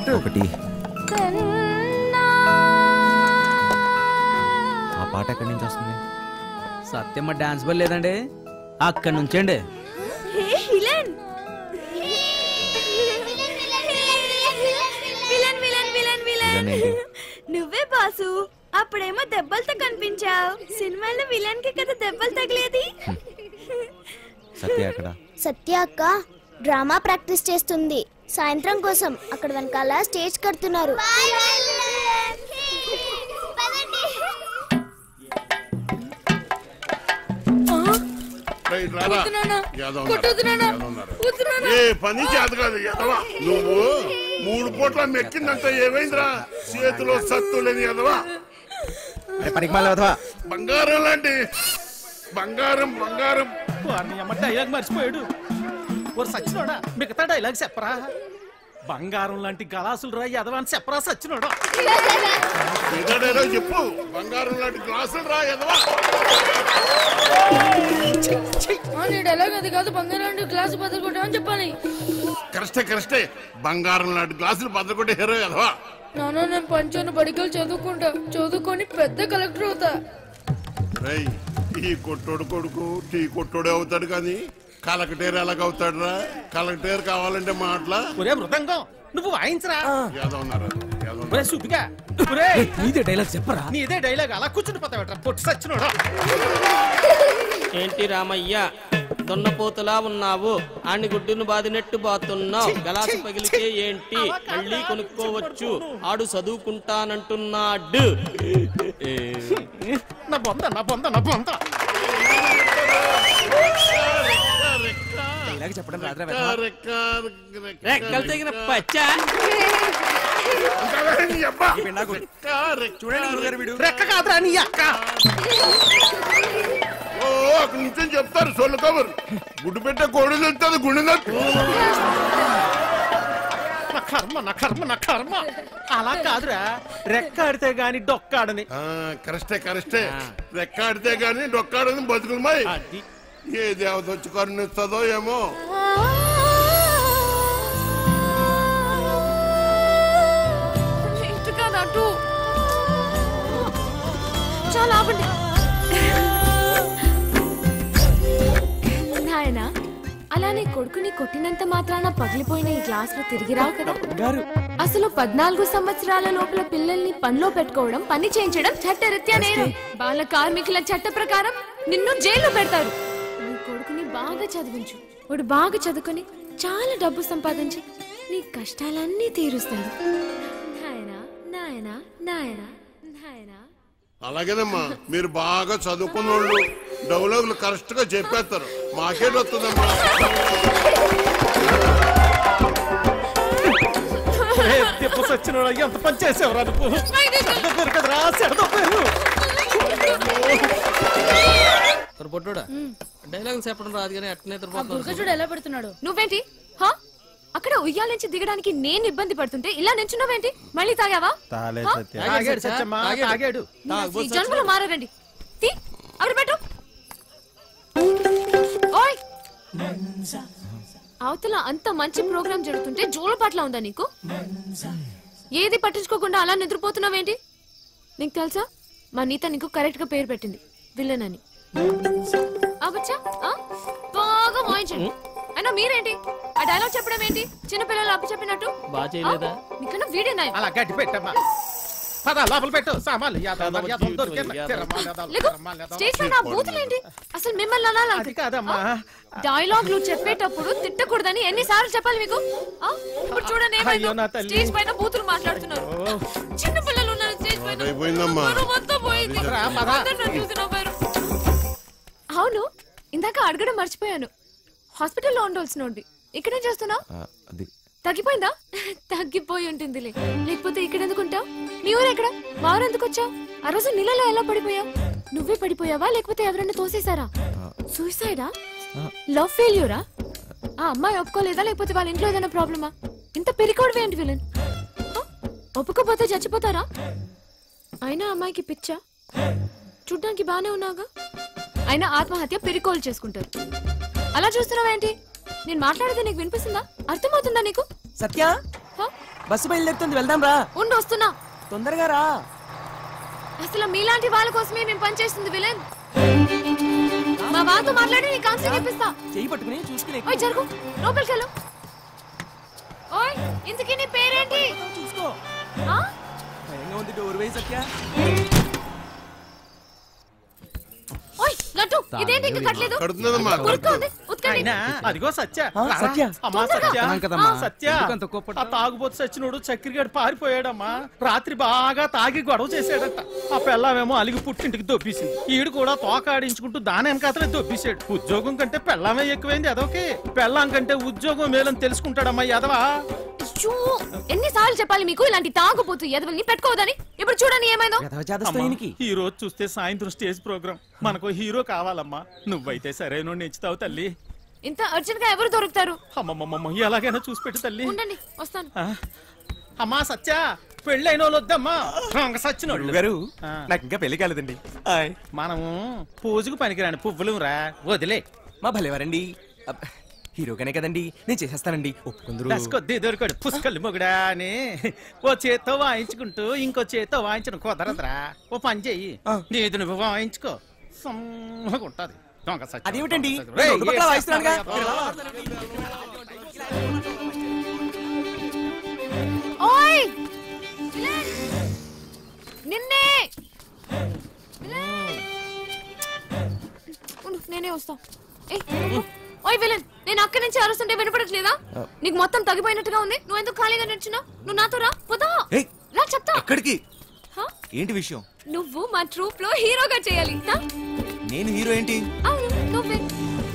ఒకటి ఆ పాట ఎక్కడి నుంచి వస్తుంది? సత్యమ్మ డాన్స్ బాల్ లేదండి, అక్కడి నుంచండి. నువ్వే బాసు, అప్పుడేమో దెబ్బలతో కనిపించావు. సినిమాలో విలన్ కి కదా దెబ్బలు తగిలేది. సత్య అక్కడ. సత్య అక్క డ్రామా ప్రాక్టీస్ చేస్తుంది సాయంత్రం కోసం. అక్కడ వెనకాల స్టేజ్ కడుతున్నారు. పని చేత కాదు ఎదవా నువ్వు. 3 పూట్ల మెక్కిందంటే ఏమైందిరా? చేతిలో సత్తు లేని ఎదవా. బంగారం లాంటి బంగారం బంగారం. డైలాగ్ మర్చిపోయాడు. సచ్చినోడా మిగతా డైలాగ్ చెప్పరా? బంగారం లాంటి గలాసులు రా ఎదవా అని చెప్పరా సచ్చినోడా? డైలాగ్ చెప్పు. బంగారం లాంటి గ్లాసులు రా ఎదవా. డైలాగ్ అది కాదు, బంగారం లాంటి గ్లాసు బదులుకుంటామని చెప్పాలి. కరెక్టే. బంగారం లాంటి గ్లాసులు బద్దలుకుంటే హీరో ఎదవా. నాన్న నేను పంచాను, బడికలు చదువుకుంటా, చదువుకొని పెద్ద కలెక్టర్ అవుతా. ఈ కొట్టోడు కొడుకు టీ కొట్టోడే అవుతాడు కానీ కలెక్టర్ ఎలాగవుతాడు రా? కలెక్టర్ కావాలంటే మాటలా? ఒరే మృదంగం నువ్వు వాయించరా. నీదే డైలాగ్ చెప్పరా? నీదే డైలాగ్ అలా కూర్చుని పోతావట్రా పొట్టి సచ్చినోడా. ఏంటి రామయ్య దొన్నపోతులా ఉన్నావు? ఆని గుడ్డును బాదినట్టు బాతున్నావు. గలాసు పగిలితే ఏంటి మళ్ళీ కొనుక్కోవచ్చు. ఆడు చదువుకుంటానంటున్నాడు. నా బొంద నా బొంద నా బొంద. చెప్పడం రెక్కలు తగిన పచ్చ. రెక్క కాదురా నీ అక్క. అక్కడి నుంచి చెప్తారు సొల్లు కబురు. గుడ్డు పెట్టే కోడి తెలుస్తుంది గుండె. నా కర్మ నా కర్మ నా కర్మ. అలా కాదురా, రెక్కాడితే గాని డొక్కాడని. కరెక్టే. రెక్కాడితే గాని డొక్కాడని బతుకులమాయి. ఏ దేవత వచ్చి కరుణిస్తుందో ఏమో. చాలా ఆపండి నాయనా. అలానే కొడుకుని కొట్టినంత మాత్రాన పగిలిపోయిన ఈ గ్లాసులు తిరిగి రావు కదా. అసలు 14 సంవత్సరాల లోపల పిల్లల్ని పనిలో పెట్టుకోవడం, పని చేయించడం చట్టరీత్యా నేరం. బాల కార్మికుల చట్ట ప్రకారం నిన్ను జైల్లో పెడతారు. నీ కొడుకుని బాగా చదివించు. వాడు బాగా చదువుకొని చాలా డబ్బు సంపాదించి నీ కష్టాలన్నీ తీరుస్తాడు. నాయనా నాయనా నాయనా నాయనా. అలాగేనమ్మా, మీరు బాగా చదువుకున్న వాళ్ళు డైలాగులు కరెక్ట్ గా చెప్పేస్తారు. మాకేట్ వస్తుందమ్మా. సచ్చినోడా ఎంత పని చేసేవరా నువ్వు? పొట్టుడా డైలాగ్ చెప్పడం రాదు కానీ అట్నే చూడు ఎలా పెడుతున్నాడు. నువ్వేంటి అక్కడ ఉయ్యాల నుంచి దిగడానికి నేను ఇబ్బంది పడుతుంటే ఇలా నించున్నావేంటి? మళ్ళీ తాగావా? జన్మలో మారారండి. అక్కడ పెట్టు. ఓయ్ అవతల అంత మంచి ప్రోగ్రామ్ జరుగుతుంటే జోలపాట్లా ఉందా నీకు? ఏది పట్టించుకోకుండా అలా నిద్రపోతున్నావేంటి? నీకు తెలుసా మా నీత నీకు కరెక్ట్ గా పేరు పెట్టింది, విలన్ అని. అవచ్చా బాగా వాయించండి. అయినా మీరేంటి ఆ డైలాగ్ చెప్పడం ఏంటి? చిన్నపిల్లలు అప్పు చెప్పినట్టు. నీకన్నా వీడియో నాయ. అలా గట్టి పెట్టమ్మా. పద లోపల పెట్టు సామాన్లు. అసలు మిమ్మల్ని అనాలి కాదమ్మా. డైలాగ్లు చెప్పేటప్పుడు తిట్టకూడదని ఎన్నిసార్లు చెప్పాలి మీకు? ఇప్పుడు చూడండి స్టేజ్ పైన బూతులు మాట్లాడుతున్నారు. చిన్న పిల్లలు ఉన్నారు స్టేజ్ పైన. అవును, ఇందాక అడగడం మర్చిపోయాను. హాస్పిటల్లో ఉండాల్సినోండి ఇక్కడేం చేస్తున్నావు? తగ్గిపోయిందా? తగ్గిపోయి ఉంటుందిలే, లేకపోతే ఇక్కడ ఎందుకుంటావు? నీ ఊరు ఎక్కడ? వారు ఎందుకు వచ్చావు? ఆ రోజు నీళ్ళలో ఎలా పడిపోయావు? నువ్వే పడిపోయావా లేకపోతే ఎవరైనా తోసేశారా? సూసైడా? లవ్ ఫెయిల్యూరా? ఆ అమ్మాయి ఒప్పుకోలేదా లేకపోతే వాళ్ళ ఇంట్లో ఏదైనా ప్రాబ్లమా? ఇంత పెరికోవడం ఏంటి విలన్? ఒప్పుకోపోతే చచ్చిపోతారా? అయినా అమ్మాయికి పిచ్చా? చూడ్డానికి బానే ఉన్నావుగా. అయినా ఆత్మహత్య పెరికోలు చేసుకుంటారు. అలా చూస్తున్నావేంటి? నేను మాట్లాడేది నీకు వినిపిస్తుందా? అర్థమవుతుందా నీకు? సత్య బస్సు బయలుదేరుతుంది, వెళ్దాం రా. ఉండు వస్తున్నా. తొందరగా రా. అసలు మీలాంటి వాళ్ళ కోసమే మేము పనిచేస్తుంది విలన్. మా వాళ్ళతో మాట్లాడి నీ కౌన్సిలింగ్ ఇప్పిస్తా. చెయ్యి పట్టుకుని చూసుకుని ఓయ్ జరుగు, లోపలికి వెళ్ళు. ఓయ్ ఇంతకీ నీ పేరేంటి? చూసుకో. ఆ? భయంగా ఉంది, డోర్ వేయి సత్య. ఓయ్ లడ్డు, ఇదేంటి ఇంకా కట్టలేదు? కడుతుందమ్మా, ఉరుకు ఉంది, ఉతకండి. అయినా అదిగో సత్య. సత్య. అమ్మా సత్య. చెప్తున్నాను కదమ్మా. సత్య, ఎందుకంత కోపడ్డావు? ఆ తాగుబోతు సచ్చినోడు చక్కెరగాడు పారిపోయాడమ్మా. రాత్రి బాగా తాగి గొడవ చేశాడట. ఆ పెళ్ళామేమో అలిగి పుట్టింటికి దొబ్బేసింది. ఈడు కూడా తోకాడించుకుంటూ దాని వెనకాతలే దొబ్బేశాడు. ఉద్యోగం కంటే పెళ్ళామే ఎక్కువైంది అదొకే. పెళ్ళాం కంటే ఉద్యోగం మేలని తెలుసుకుంటాడమ్మా ఎదవా. అయ్యో, ఎన్నిసార్లు చెప్పాలి మీకు ఇలాంటి తాగుపోతూ ఎదవల్ని పెట్టుకోవద్దని? ఇప్పుడు చూడండి ఏమైందో. ఈ రోజు చూస్తే సాయంత్రం స్టేజ్ ప్రోగ్రామ్. మనకు హీరో కావాలమ్మా. నువ్వైతే సరైన ఎంచుతావు తల్లి. ఇంత అర్జెంట్ గా ఎవరు దొరుకుతారు? అమ్మమ్మమ్మ, ఎలాగైనా చూసి పెట్టు తల్లి. ఉండండి వస్తాను. అమ్మా సత్య, పెళ్ళైన వాళ్ళు వద్దమ్మా. సచ్చినోళ్ళు గారు, నాకు ఇంకా పెళ్లి కాలేదండి. మనము పూజకు పనికిరాని పువ్వులు రా, వదిలే. మా భలేవారండి, హీరోగానే కదండి, నేను చేసేస్తానండి. ఒప్పుకుందరు. దశకొద్ది దొరికాడు పుష్కలు మొగుడా అని ఓ చేత్తో వాయించుకుంటూ ఇంకో చేత్తో వాయించడం కుదరదురా. ఓ పని చెయ్యి, నీది నువ్వు వాయించుకో, సమ్మగుంటది. అదేమిటండి, రేయ్, రెండు పక్కల వాయిస్తున్నానుగా. ఓయ్ విలన్! నిన్నే విలన్! ఉండు, నేనే వస్తా. ఓయ్ విలన్, నేను అక్కడి నుంచి అరుస్తుంటే వినపడట్లేదా? నీకు మొత్తం తగ్గిపోయినట్టుగా ఉంది. నువ్వు ఎందుకు ఖాళీగా నిల్చున్నావు? నువ్వు నాతో రా, పోదా రా, చెప్తా. ఎక్కడికి? హా? ఏంటి విషయం? నువ్వు మా ట్రూప్ లో హీరోగా చేయాలి. హా? నేను హీరో ఏంటి? అవును, నువ్వే.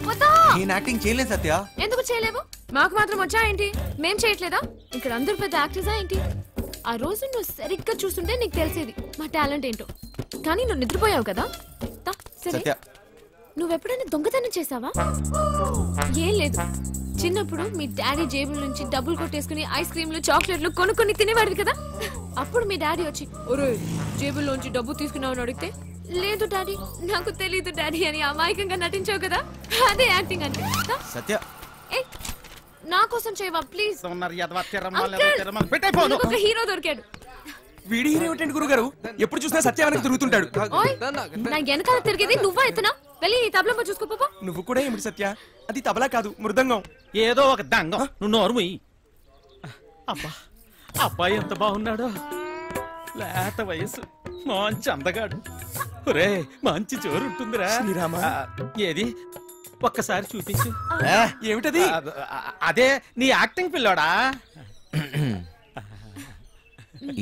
పోదా. నేను యాక్టింగ్ చేయలేదు సత్య. ఎందుకు చేయలేవు? మాకు మాత్రం వచ్చా ఏంటి? మేం చేయట్లేదా? ఇక్కడ అందరూ పెద్ద యాక్టర్సా ఏంటి? ఆ రోజు నువ్వు సరిగ్గా చూస్తుంటే నీకు తెలిసేది మా టాలెంట్ ఏంటో. కానీ నువ్వు నిద్రపోయావు కదా. సరే, సత్య, నువ్వెప్పుడైనా దొంగతనం చేసావా? ఏం లేదు, చిన్నప్పుడు మీ డాడీ జేబుల నుంచి డబ్బులు కొట్టేసుకుని ఐస్ క్రీమ్లు చాక్లెట్లు కొనుక్కొని తినేవాడివి కదా. అప్పుడు మీ డాడీ వచ్చి ఒరే జేబుల్లోంచి డబ్బు తీసుకున్నావు అడిగితే, లేదు డాడీ, నాకు తెలీదు డాడీ అని అమాయకంగా నటించావు కదా. అదే యాక్టింగ్ అంటే. సత్య, ఏయ్, నా కోసం చేయవా ప్లీజ్. పెట్టైపోను. ఒక హీరో దొరికాడు. వీడి హీరో ఏమిటండి గురుగారు, ఎప్పుడు చూసినా సత్య వెనక తిరుగుతుంటాడు. ఓయ్, నా వెనకాల తిరిగేది నువ్వా ఎత్తునా? వెళ్ళి నీ తబలమ్మ చూసుకోపో. నువ్వు కూడా ఏమిటి సత్య, అది తబలా కాదు, మృదంగం. ఏదో ఒక దంగం, నువ్వు నోరుముయి. అబ్బా, అబ్బాయి ఎంత బాగున్నాడో. లేత వయసు, మంచి అందగాడు. ఒరే, మంచి జోరు ఉంటుందిరా. శ్రీరామ. ఏది ఒక్కసారి చూపించు. ఏమిటది? అదే నీ యాక్టింగ్ పిల్లోడా.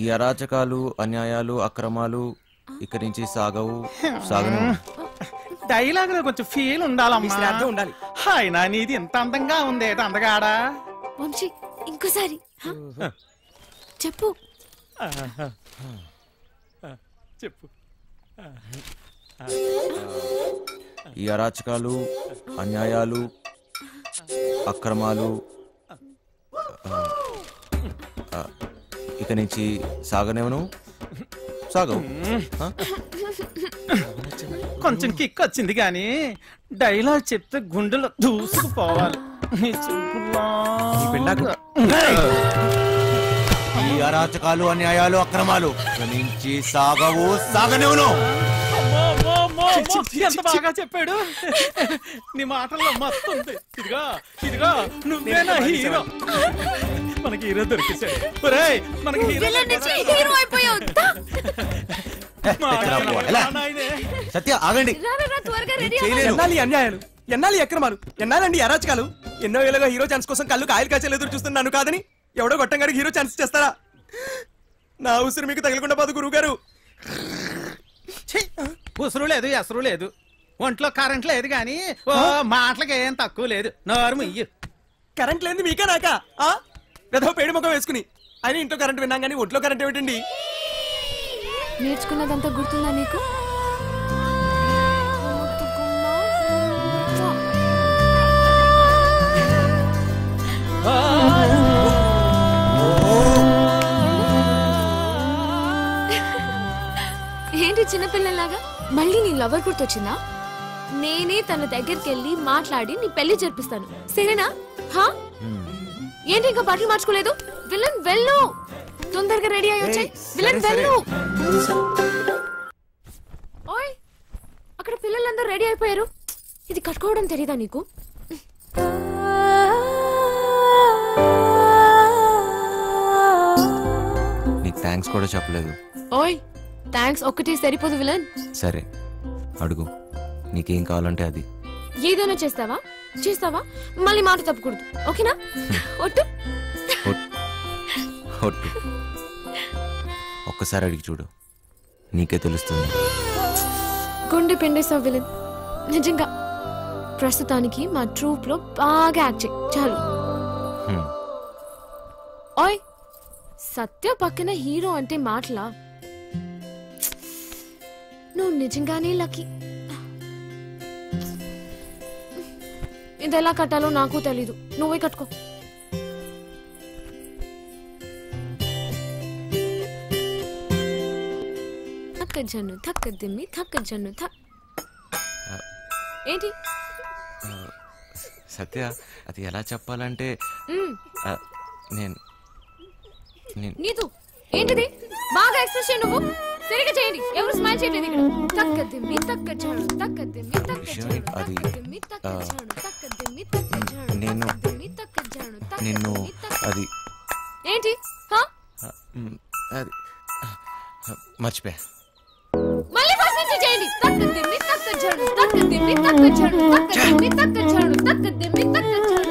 ఈ అరాచకాలు, అన్యాయాలు, అక్రమాలు ఇక్కడి నుంచి సాగను. డైలాగ్ లో కొంచెం ఫీల్ ఉండాలమ్మా. శ్రద్ధ ఉండాలి. అయినా నీది ఇంత అందంగా ఉంది, అందగాడా. వంశీ, ఇంకోసారి చెప్పు. చెప్పు. ఈ అరాచకాలు, అన్యాయాలు, అక్రమాలు ఇక నుంచి సాగవు. కొంచెం కిక్ వచ్చింది కానీ డైలాగ్ చెప్తే గుండెలో దూసుకుపోవాలి. ఈ అరాచకాలు, అన్యాయాలు, అక్రమాలు ఇక నుంచి సాగనివ్వను. ఎంత బాగా చెప్పాడు. నీ మాటల్లో మస్తుంది. ఇదిగా ఇదిగా నువ్వేనా హీరో. మనకి హీరో దొరికేశాడు. మనకి హీరో అయిపోయావు. సత్య, ఆగండి. త్వరగా రెడీ. ఎన్నాలి అన్యాయాలు, ఎన్నాలి అక్రమాలు, ఎన్నాలండి అరాచకాలు. ఎన్నో ఏళ్ళగా హీరో ఛాన్స్ కోసం కళ్ళు కాయలు కాచేలు ఎదురు చూస్తున్నాను కాదని ఎవడో గొట్టంగాడికి హీరో ఛాన్స్ చేస్తారా? నా ఉసురు మీకు తగలకుండా పోదు గురువు గారు. ఉసురు లేదు, ఎసరు లేదు, ఒంట్లో కరెంట్ లేదు గాని మాటలకి ఏం తక్కువ లేదు. నోరు ఇయ్యు. కరెంట్ లేదు మీకా నాకా? గదో పేడి ముఖం వేసుకుని ఆయన ఇంట్లో కరెంట్ విన్నాం కానీ ఒంట్లో కరెంట్ ఏమిటండి? నేర్చుకున్నదంతా గుర్తుందా నీకు? ఏంటి చిన్నపిల్లలాగా మళ్ళీ నీ లవర్ గుర్తొచ్చిందా? నేనే తన దగ్గరికి వెళ్ళి మాట్లాడి నీ పెళ్లి జరిపిస్తాను, సరేనా? ఏంటి ఇంకా బట్టలు మార్చుకోలేదు? విలన్ వెళ్ళు, తొందరగా రెడీ అయ్యి వచ్చాయి. విలన్ సరే, వెళ్ళు. ఓయ్, అక్కడ పిల్లలందరూ రెడీ అయిపోయారు. ఇది కట్టుకోవడం తెలీదా నీకు? నీకు థ్యాంక్స్ కూడా చెప్పలేదు. ఓయ్, థ్యాంక్స్ ఒక్కటి సరిపోదు విలన్. సరే అడుగు, నీకేం కావాలంటే అది. ఏదైనా చేస్తావా మళ్ళీ మాట తప్పకూడదు, ఓకేనా? ఒట్టు. ఒట్టు. ఒక్కసారి అడిగి చూడు, నీకే తెలుస్తుంది. గుండె పిండేసావు విలన్, నిజంగా. ప్రస్తుతానికి మా ట్రూప్ లో బాగా యాక్ట్ చేయి చాలు. ఓయ్, సత్య పక్కన హీరో అంటే మాటలా? నువ్వు నిజంగానే లక్కీ. ఇది ఎలా కట్టాలో నాకు తెలీదు, నువ్వే కట్టుకో. జన్ను థక్క దిమ్మి థక్క జన్ను ఏంటి సత్య, అది ఎలా చెప్పాలంటే నేను నీతు ఏంటిది? బాగా ఎక్స్ప్రెస్ చేయి, నువ్వు సరిగా చేయండి. ఎవరు స్మైల్ చేయలేదు ఇక్కడ. తక్క దిమ్మి తక్క జాను తక్క దిమ్మి తక్క జాను తక్క దిమ్మి తక్క జాను తక్క దిమ్మి తక్క జాను నేను దిమ్మి తక్క జాను తక్క నిన్ను అది ఏంటి? హా, అది మర్చిపోయా. మళ్ళీ ఫస్ట్ నుంచి చేయండి. తక్క దిమ్మి తక్క జాను తక్క దిమ్మి తక్క జాను తక్క దిమ్మి తక్క జాను తక్క దిమ్మి తక్క జాను